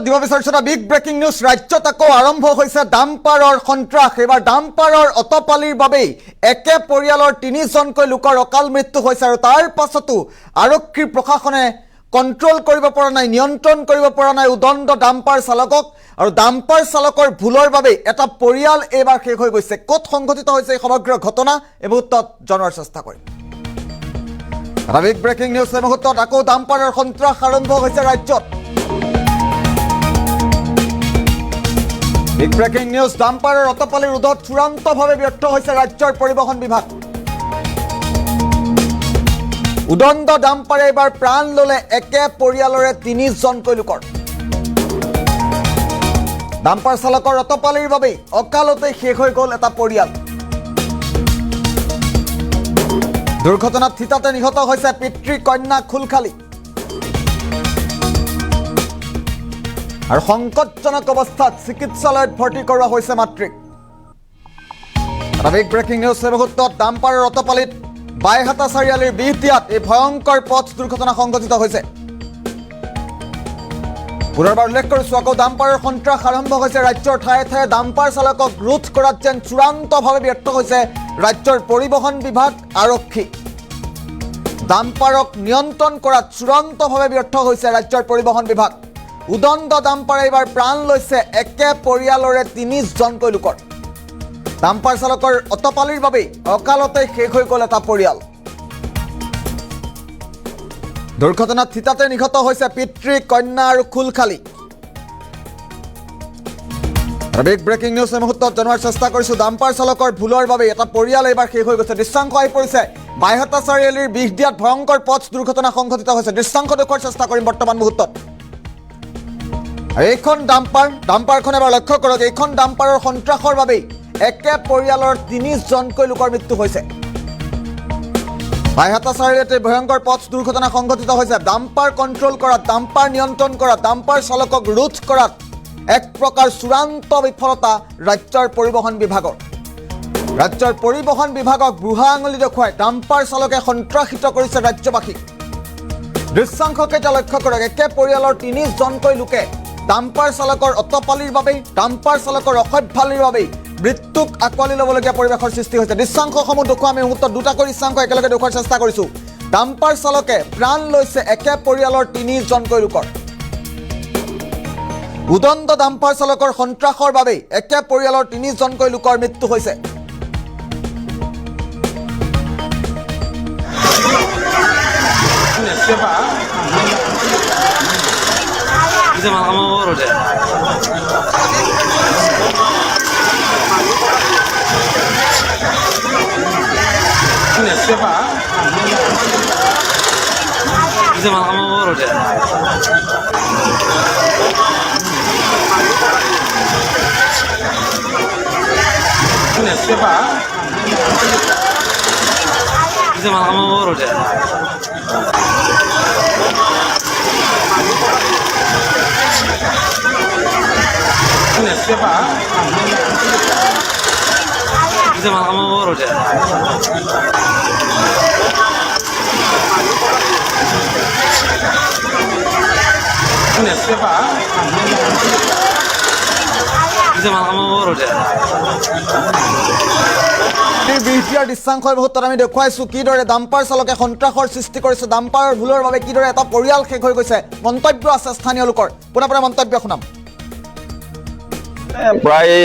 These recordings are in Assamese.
দিব বিচাৰিছো এটা বিগ ব্ৰেকিং নিউজ ৰাজ্যত আকৌ আৰম্ভ হৈছে ডাম্পাৰৰ সন্ত্ৰাস এবাৰ ডাম্পাৰৰ অটপালিৰ বাবে একে পৰিয়ালৰ 3জনকৈ লোকৰ অকাল মৃত্যু হৈছে আৰু তাৰ পাছতো আৰক্ষী প্ৰশাসনে কন্ট্ৰোল কৰিব পৰা নাই নিয়ন্ত্ৰণ কৰিব পৰা নাই উদণ্ড ডাম্পাৰ চালকক আৰু ডাম্পাৰ চালকৰ ভুলৰ বাবে এটা পৰিয়াল এবাৰ শেষ হৈ গৈছে ক'ত সংঘটিত হৈছে এই সমগ্ৰ ঘটনা এই মুহূৰ্তত জনাৰ চেষ্টা কৰিম এটা বিগ ব্ৰেকিং নিউজ এই মুহূৰ্তত আকৌ ডাম্পাৰৰ সন্ত্ৰাস আৰম্ভ হৈছে ৰাজ্যত বিগ ব্ৰেকিং নিউজ ডাম্পাৰৰ অটপালি ৰোধত চূড়ান্তভাৱে ব্যৰ্থ হৈছে ৰাজ্যৰ পৰিবহণ বিভাগ উদণ্ড ডাম্পাৰে এবাৰ প্ৰাণ ল'লে একে পৰিয়ালৰে 3জনকৈ লোকৰ ডাম্পাৰ চালকৰ অটপালিৰ বাবে অকালতে শেষ হৈ গ'ল এটা পৰিয়াল দুৰ্ঘটনাত থিতাতে নিহত হৈছে পিতৃ কন্যা খুলখালী আৰু সংকটজনক অৱস্থাত চিকিৎসালয়ত ভৰ্তি কৰোৱা হৈছে মাতৃক বিগ ব্ৰেকিং নিউজ এই মুহূৰ্তত ডাম্পাৰৰ অটপালিত বাইহাটা চাৰিআলিৰ বিহদিয়াত এই ভয়ংকৰ পথ দুৰ্ঘটনা সংঘটিত হৈছে পুনৰবাৰ উল্লেখ কৰিছোঁ আকৌ ডাম্পাৰৰ সন্ত্ৰাস আৰম্ভ হৈছে ৰাজ্যৰ ঠায়ে ঠায়ে ডাম্পাৰ চালকক ৰোধ কৰাত যেন চূড়ান্তভাৱে ব্যৰ্থ হৈছে ৰাজ্যৰ পৰিবহণ বিভাগ আৰক্ষী ডাম্পাৰক নিয়ন্ত্ৰণ কৰাত চূড়ান্তভাৱে ব্যৰ্থ হৈছে ৰাজ্যৰ পৰিবহণ বিভাগ উদণ্ড ডাম্পাৰে এবাৰ প্ৰাণ লৈছে একে পৰিয়ালৰে 3জনকৈ লোকৰ ডাম্পাৰ চালকৰ অটপালিৰ বাবে অকালতে শেষ হৈ গ'ল এটা পৰিয়াল দুৰ্ঘটনাত থিতাতে নিহত হৈছে পিতৃ কন্যা আৰু খুলখালী বিগ ব্ৰেকিং নিউজ এই মুহূৰ্তত জনোৱাৰ চেষ্টা কৰিছোঁ ডাম্পাৰ চালকৰ ভুলৰ বাবে এটা পৰিয়াল এইবাৰ শেষ হৈ গৈছে দৃশ্যাংশ আহি পৰিছে বাইহাটা চাৰিআলিৰ বিহদিয়াত ভয়ংকৰ পথ দুৰ্ঘটনা সংঘটিত হৈছে দৃশ্যাংশ দেখুৱাৰ চেষ্টা কৰিম বৰ্তমান মুহূৰ্তত এইখন ডাম্পাৰখন এবাৰ লক্ষ্য কৰক এইখন ডাম্পাৰৰ সন্ত্ৰাসৰ বাবে একে পৰিয়ালৰ 3জনকৈ লোকৰ মৃত্যু হৈছে বাইহাটা চাৰিআলিত ভয়ংকৰ পথ দুৰ্ঘটনা সংঘটিত হৈছে ডাম্পাৰ কণ্ট্ৰোল কৰাত ডাম্পাৰ নিয়ন্ত্ৰণ কৰাত ডাম্পাৰ চালকক ৰোধ কৰাত এক প্ৰকাৰ চূড়ান্ত বিফলতা ৰাজ্যৰ পৰিবহণ বিভাগক বুঢ়া আঙুলি দেখুৱাই ডাম্পাৰ চালকে সন্ত্ৰাসিত কৰিছে ৰাজ্যবাসীক দৃশ্যাংশকেইটা লক্ষ্য কৰক একে পৰিয়ালৰ 3জনকৈ লোকে ডাম্পাৰ চালকৰ অটপালিৰ বাবে ডাম্পাৰ চালকৰ অসভ্যালিৰ বাবে মৃত্যুক আঁকোৱালি ল'বলগীয়া পৰিৱেশৰ সৃষ্টি হৈছে দৃশ্যাংশসমূহ দেখুৱাই আমি মুহূৰ্তত দুটাকৈ দৃশ্যাংশ একেলগে দেখুৱাৰ চেষ্টা কৰিছোঁ ডাম্পাৰ চালকে প্ৰাণ লৈছে একে পৰিয়ালৰ 3জনকৈ লোকৰ উদণ্ড ডাম্পাৰ চালকৰ সন্ত্ৰাসৰ বাবে একে পৰিয়ালৰ 3জনকৈ লোকৰ মৃত্যু হৈছে বিহদিয়াৰ দৃশ্যাংশ মুহূৰ্তত আমি দেখুৱাইছোঁ কিদৰে ডাম্পাৰ চালকে সন্ত্ৰাসৰ সৃষ্টি কৰিছে ডাম্পাৰৰ ভুলৰ বাবে কিদৰে এটা পৰিয়াল শেষ হৈ গৈছে মন্তব্য আছে স্থানীয় লোকৰ পুনৰ মন্তব্য শুনাম প্ৰায়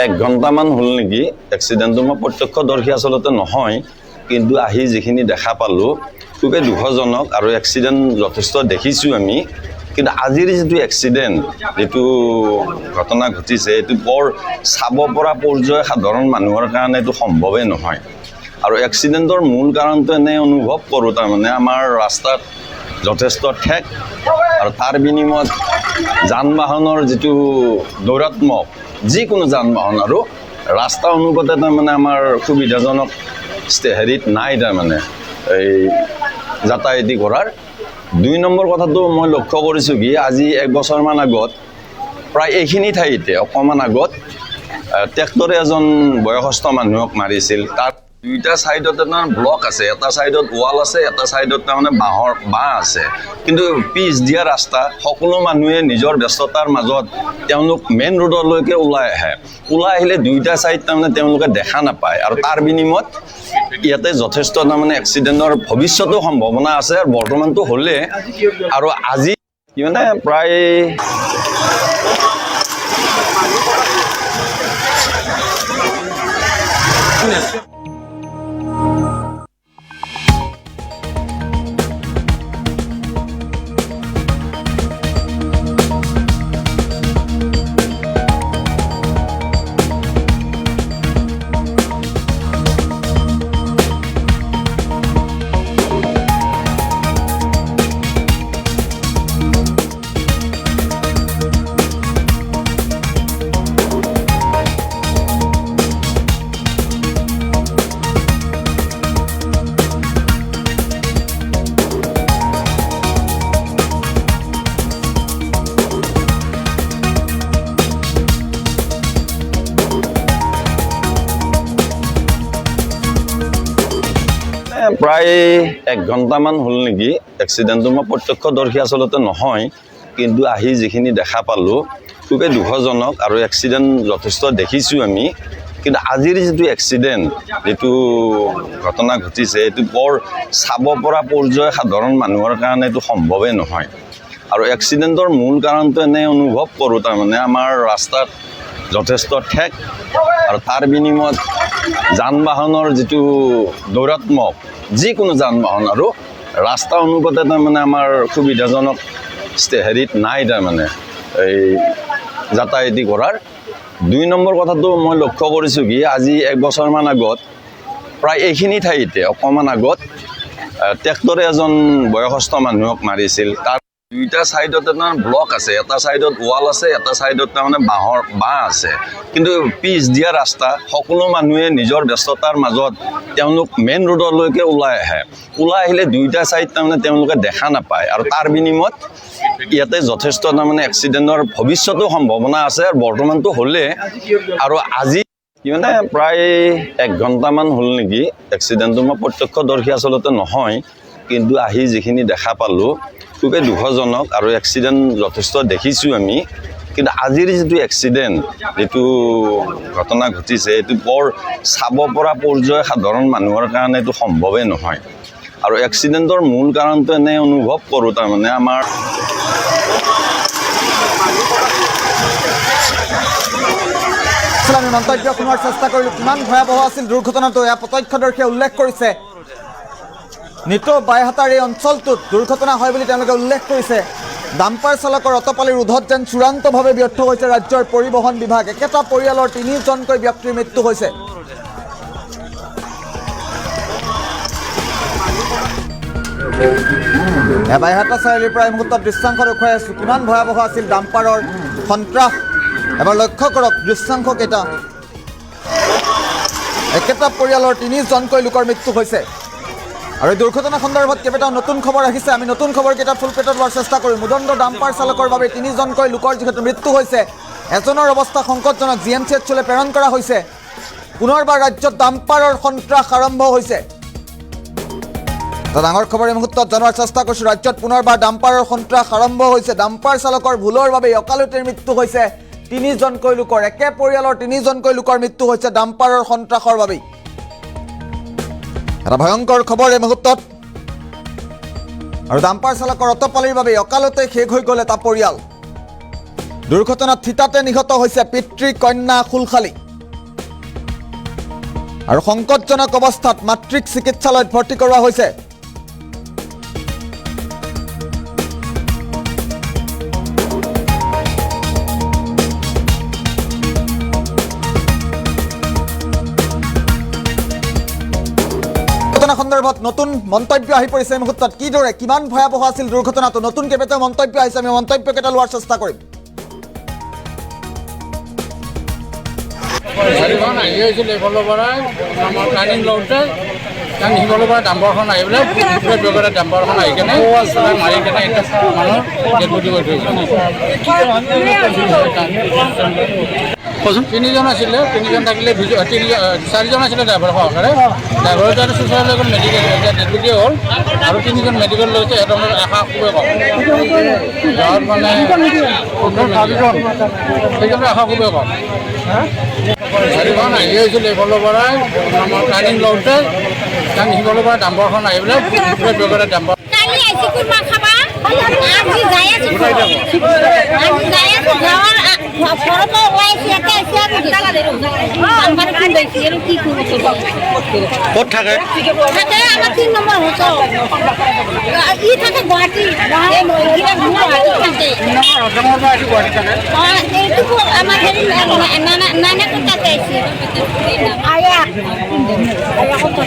1 ঘণ্টামান হ'ল নেকি এক্সিডেণ্টটো মই প্ৰত্যক্ষদৰ্শী আচলতে নহয় কিন্তু আহি যিখিনি দেখা পালোঁ খুবেই দুখজনক আৰু এক্সিডেণ্ট যথেষ্ট দেখিছোঁ আমি কিন্তু আজিৰ যিটো এক্সিডেণ্ট যিটো ঘটনা ঘটিছে এইটো বৰ চাব পৰা পৰ্যায় সাধাৰণ মানুহৰ কাৰণে এইটো সম্ভৱেই নহয় আৰু এক্সিডেণ্টৰ মূল কাৰণটো এনে অনুভৱ কৰোঁ তাৰমানে আমাৰ ৰাস্তাত যথেষ্ট ঠেক আৰু তাৰ বিনিময়ত যান বাহনৰ যিটো দৌৰাত্মক যিকোনো যান বাহন আৰু ৰাস্তা অনুপাতে তাৰমানে আমাৰ সুবিধাজনক হেৰিত নাই তাৰমানে এই যাতায়াতি কৰাৰ 2 নম্বৰ কথাটো মই লক্ষ্য কৰিছোঁ কি আজি 1 বছৰমান আগত প্ৰায় এইখিনি ঠাইতে অকণমান আগত ট্ৰেক্টৰে এজন বয়সস্থ মানুহক মাৰিছিল তাৰ দুইটা সাইডতে তাৰ ব্লক আছে, এটা সাইডত ৱাল আছে, এটা সাইডত তাৰমানে বাঁহ আছে, কিন্তু পিচ দিয়া ৰাস্তা সকলো মানুহে নিজৰ ব্যস্ততাৰ মাজত তেওঁলোক মেইন ৰোডলৈকে ওলাই আহে। ওলাই আহিলে দুইটা সাইড তাৰমানে তেওঁলোকে দেখা নাপায়, আৰু তাৰ বিনিময়ত ইয়াতে যথেষ্ট তাৰমানে এক্সিডেণ্টৰ ভৱিষ্যতো সম্ভাৱনা আছে। আৰু বৰ্তমানটো হ'লে আৰু আজি মানে প্ৰায় প্ৰায় 1 ঘণ্টামান হ'ল নেকি এক্সিডেণ্টটো। মই প্ৰত্যক্ষদৰ্শী আচলতে নহয়, কিন্তু আহি যিখিনি দেখা পালোঁ খুবেই দুখজনক, আৰু এক্সিডেণ্ট যথেষ্ট দেখিছোঁ আমি। কিন্তু আজিৰ যিটো এক্সিডেণ্ট, যিটো ঘটনা ঘটিছে, এইটো বৰ চাব পৰা পৰ্যায় সাধাৰণ মানুহৰ কাৰণে এইটো সম্ভৱেই নহয়। আৰু এক্সিডেণ্টৰ মূল কাৰণটো এনে অনুভৱ কৰোঁ, তাৰমানে আমাৰ ৰাস্তাত যথেষ্ট ঠেক, আৰু তাৰ বিনিময়ত যান বাহনৰ যিটো দৌৰাত্মক, যিকোনো যান বাহন আৰু ৰাস্তা অনুপাতে তাৰমানে আমাৰ সুবিধাজনক হেৰিত নাই, তাৰমানে এই যাতায়াতী কৰাৰ। 2 নম্বৰ কথাটো মই লক্ষ্য কৰিছোঁ কি, আজি 1 বছৰমান আগত প্ৰায় এইখিনি ঠাইতে অকণমান আগত ট্ৰেক্টৰে এজন বয়সস্থ মানুহক মাৰিছিল। তাৰ দুইটা সাইডতে তাৰ ব্লক আছে, এটা সাইডত ৱাল আছে, এটা সাইডত তাৰমানে বাঁহ আছে, কিন্তু পিচ দিয়া ৰাস্তা সকলো মানুহে নিজৰ ব্যস্ততাৰ মাজত তেওঁলোক মেইন ৰোডলৈকে ওলাই আহে। ওলাই আহিলে দুইটা সাইড তাৰমানে তেওঁলোকে দেখা নাপায়, আৰু তাৰ বিনিময়ত ইয়াতে যথেষ্ট তাৰমানে এক্সিডেণ্টৰ ভৱিষ্যতো সম্ভাৱনা আছে। আৰু বৰ্তমানটো হ'লে আৰু আজি মানে প্ৰায় 1 ঘণ্টামান হ'ল নেকি এক্সিডেণ্টটো। মই প্ৰত্যক্ষদৰ্শী আচলতে নহয়, কিন্তু আহি যিখিনি দেখা পালোঁ খুবেই দুখজনক, আৰু এক্সিডেণ্ট যথেষ্ট দেখিছোঁ আমি। কিন্তু আজিৰ যিটো এক্সিডেণ্ট, যিটো ঘটনা ঘটিছে, এইটো বৰ চাব পৰা পৰ্যায় সাধাৰণ মানুহৰ কাৰণে এইটো সম্ভৱেই নহয়। আৰু এক্সিডেণ্টৰ মূল কাৰণটো এনে অনুভৱ কৰোঁ, তাৰমানে আমাৰ আমি মন্তব্য শুনাৰ চেষ্টা কৰিলোঁ, কিমান ভয়াৱহ আছিল দুৰ্ঘটনাটো। এয়া প্ৰত্যক্ষদৰ্শীয়ে উল্লেখ কৰিছে। নিতৌ বাইহাটাৰ এই অঞ্চলটোত দুৰ্ঘটনা হয় বুলি তেওঁলোকে উল্লেখ কৰিছে। ডাম্পাৰ চালকৰ অটপালিৰ ৰোধত যেন চূড়ান্তভাৱে ব্যৰ্থ হৈছে ৰাজ্যৰ পৰিবহণ বিভাগ। একেটা পৰিয়ালৰ 3জনকৈ ব্যক্তিৰ মৃত্যু হৈছে। বাইহাটা চাৰিআলিৰ পৰা এই মুহূৰ্তত দৃশ্যাংশ দেখুৱাই আছোঁ, কিমান ভয়াৱহ আছিল ডাম্পাৰৰ সন্ত্ৰাস। এবাৰ লক্ষ্য কৰক দৃশ্যাংশকেইটা। একেটা পৰিয়ালৰ 3জনকৈ লোকৰ মৃত্যু হৈছে। আৰু এই দুৰ্ঘটনা সন্দৰ্ভত কেইবাটাও নতুন খবৰ আহিছে। আমি নতুন খবৰকেইটা ফুল পেটত লোৱাৰ চেষ্টা কৰিম। উদণ্ড ডাম্পাৰ চালকৰ বাবে 3জনকৈ লোকৰ যিহেতু মৃত্যু হৈছে, এজনৰ অৱস্থা সংকটজনক, GMCHলৈ প্ৰেৰণ কৰা হৈছে। পুনৰবাৰ ৰাজ্যত ডাম্পাৰৰ সন্ত্ৰাস আৰম্ভ হৈছে। এটা ডাঙৰ খবৰ এই মুহূৰ্তত জনোৱাৰ চেষ্টা কৰিছোঁ। ৰাজ্যত পুনৰবাৰ ডাম্পাৰৰ সন্ত্ৰাস আৰম্ভ হৈছে। ডাম্পাৰ চালকৰ ভুলৰ বাবে অকালতেই মৃত্যু হৈছে 3জনকৈ লোকৰ। একে পৰিয়ালৰ 3জনকৈ লোকৰ মৃত্যু হৈছে ডাম্পাৰৰ সন্ত্ৰাসৰ বাবেই। এটা ভয়ংকৰ খবৰ এই মুহূৰ্তত। আৰু ডাম্পাৰ চালকৰ অটপালিৰ বাবে অকালতে শেষ হৈ গ'ল এটা পৰিয়াল। দুৰ্ঘটনাত থিতাতে নিহত হৈছে পিতৃ কন্যা খুলখালী। আৰু সংকটজনক অৱস্থাত মাতৃক চিকিৎসালয়ত ভৰ্তি কৰোৱা হৈছে। সন্দৰ্ভত নতুন মন্তব্য আহি পৰিছে এই মুহূৰ্তত। কিদৰে কিমান ভয়াৱহ আছিল দুৰ্ঘটনাটো, নতুন কেইবাটাও মন্তব্য আহিছে। আমি মন্তব্যকেইটা লোৱাৰ চেষ্টা কৰিম। গাড়ীখন আহি আছিল এইফালৰ পৰা আমাৰ টাৰ্ণিং লওঁতে, কাৰণ সিফালৰ পৰা ডাম্পাৰখন আহি পেলাই বেগৰে ডাম্পাৰখন আহি কেনে মাৰি কেনে এতিয়া মানুহ ডেড বডি কৰি থৈছে। তিনিজন আছিলে, তিনিজন থাকিলে চাৰিজন আছিলে ড্ৰাইভাৰ সহকাৰে। ড্ৰাইভাৰৰ তাতে চুচাইড হৈ গ'ল, মেডিকেল ডেডলিটি হ'ল আৰু তিনিজন মেডিকেল লৈছে। সিহঁতৰ আশা খুবেই কম, গাঁৱত মানে সেইকাৰণে আশা খুবেই কম। গাড়ীখন আহি আহিছিল এইফালৰ পৰাই আমাৰ টাৰ্ণিং লওঁতে, কাৰণ সিফালৰ পৰা ডাম্পাৰখন আহি পেলাই গোটেই বেগতে ডাম্পাৰ কালি আইছি কুরমা খাবা আজি যাই আছি যাওয়ার ফরক ওয়াইছি একটা আইছি আমার কি দেখি এর কি করব ক'ত থাকে থাকে আমার 3 নম্বর হতো ই থাকে গুয়াহাটি এই মহিলা গুয়াহাটি থাকে এইটুকু আমার হেরি নানা কোথাতে আইছি আয়া কত